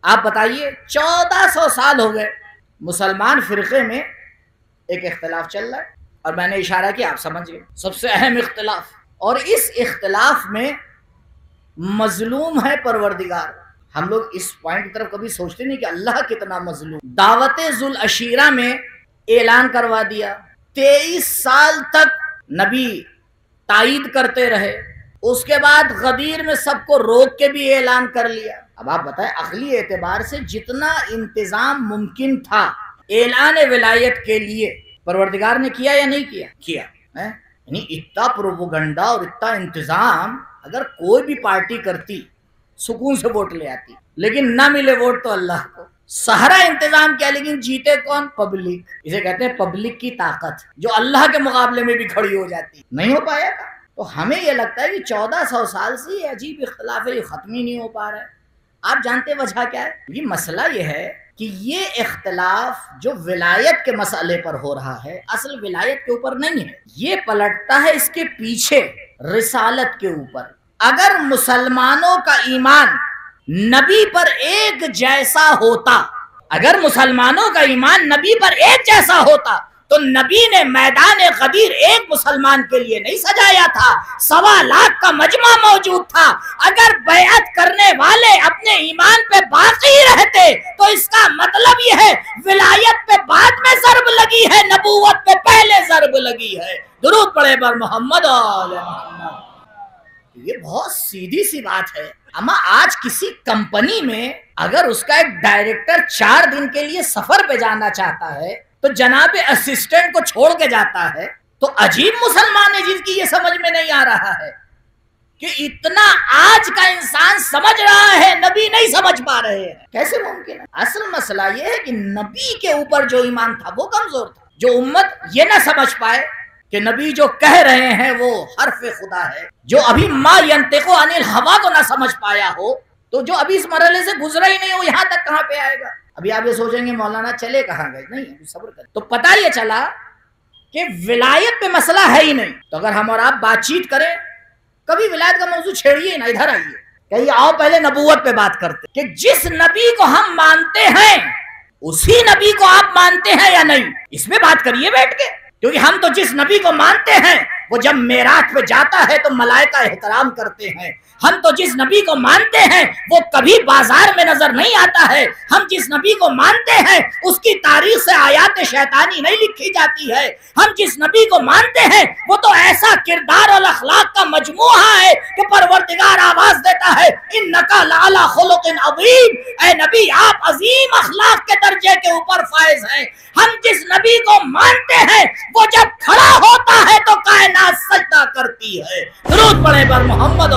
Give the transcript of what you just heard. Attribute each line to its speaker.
Speaker 1: آپ بتائیے 1400 سال ہو گئے مسلمان فرقے میں ایک اختلاف چل رہا ہے، اور میں نے اشارہ کیا آپ سمجھ گئے سب سے اہم اختلاف، اور اس اختلاف میں مظلوم ہے پروردگار۔ ہم لوگ اس پوائنٹ کی طرف کبھی سوچتے نہیں کہ اللہ کتنا مظلوم۔ دعوت ذوالعشیرہ میں اعلان کروا دیا، 23 سال تک نبی تائید کرتے رہے، اس کے بعد غدیر میں سب کو روک کے بھی اعلان کر لیا۔ اب آپ بتائیں عقلی اعتبار سے جتنا انتظام ممکن تھا اعلان ولایت کے لیے پروردگار نے کیا یا نہیں کیا؟ کیا۔ یعنی اتنا پروپیگنڈا اور اتنا انتظام اگر کوئی بھی پارٹی کرتی سکون سے ووٹ لے آتی، لیکن نہ ملے ووٹ تو اللہ کو۔ سہرا انتظام کیا لیکن جیتے کون؟ پبلک۔ اسے کہتے ہیں پبلک کی طاقت جو اللہ کے مقابلے میں بھی کھڑی ہو جاتی، نہیں ہو پایا تھا۔ تو ہمیں یہ لگتا ہے کہ 1400 سال سے یہ عجیب اختلاف ہے، یہ ختم ہی نہیں ہو پا رہا ہے۔ آپ جانتے وجہ کیا ہے؟ یہ مسئلہ یہ ہے کہ یہ اختلاف جو ولایت کے مسئلے پر ہو رہا ہے اصل ولایت کے اوپر نہیں ہے، یہ پلٹتا ہے اس کے پیچھے رسالت کے اوپر۔ اگر مسلمانوں کا ایمان نبی پر ایک جیسا ہوتا، اگر مسلمانوں کا ایمان نبی پر ایک جیسا ہوتا تو نبی نے میدان غدیر ایک مسلمان کے لیے نہیں سجایا تھا، 1.25 لاکھ کا مجمع موجود تھا۔ اگر بیعت کرنے والے اپنے ایمان پہ باقی رہتے تو اس کا مطلب یہ ہے ولایت پہ بعد میں ضرب لگی ہے، نبوت پہ پہلے ضرب لگی ہے۔ درود پڑھے بر محمد آل محمد۔ یہ بہت سیدھی سی بات ہے۔ اما آج کسی کمپنی میں اگر اس کا ایک ڈائریکٹر 4 دن کے لیے سفر پہ جانا چاہتا ہے تو جناب اسسٹنٹ کو چھوڑ کے جاتا ہے، تو عجیب مسلمان ہے جس کی یہ سمجھ میں نہیں آ رہا ہے کہ اتنا آج کا انسان سمجھ رہا ہے، نبی نہیں سمجھ پا رہے ہیں۔ کیسے ممکن ہے؟ اصل مسئلہ یہ ہے کہ نبی کے اوپر جو ایمان تھا وہ کمزور تھا۔ جو امت یہ نہ سمجھ پائے کہ نبی جو کہہ رہے ہیں وہ حرف خدا ہے، جو ابھی ما ینطق عن الہوا کو نہ سمجھ پایا ہو، تو جو ابھی اس مرحلے سے گزرا ہی نہیں ہو یہاں تک کہاں پہ آئے گا؟ ابھی آپ یہ سوچیں گے مولانا چلے کہاں گئے، نہیں ابھی صبر کریں۔ تو پتہ یہ چلا کہ ولایت پہ مسئلہ ہے ہی نہیں، تو اگر ہم اور آپ بات چیت کریں کبھی ولایت کا موضوع چھیڑیے نہ، ادھر آئیے کہیے آؤ پہلے نبوت پہ بات کرتے کہ جس نبی کو ہم مانتے ہیں اسی نبی کو آپ مانتے ہیں یا نہیں، اس میں بات کریے بیٹھ کے۔ کیونکہ ہم تو جس نبی کو مانتے ہیں وہ جب معراج پہ جاتا ہے تو ملائکہ احترام کرتے ہیں۔ ہم تو جس نبی کو مانتے ہیں وہ کبھی بازار میں نظر نہیں آتا ہے۔ ہم جس نبی کو مانتے ہیں اس کی تاریخ سے آیات شیطانی نہیں لکھی جاتی ہے۔ ہم جس نبی کو مانتے ہیں وہ تو ایسا کردار اور اخلاق کا مجموعہ ہے کہ پروردگار آواز دیتا ہے انک لعلی خلق عظیم، اے نبی آپ عظیم اخلاق کے درجے کے اوپر فائز ہیں۔ ہم جس نبی کو مانتے ہیں وہ جب کھڑا ہوتا ہے تو کائنات سجدہ کرتی ہے۔ درود پڑھے بر محمد۔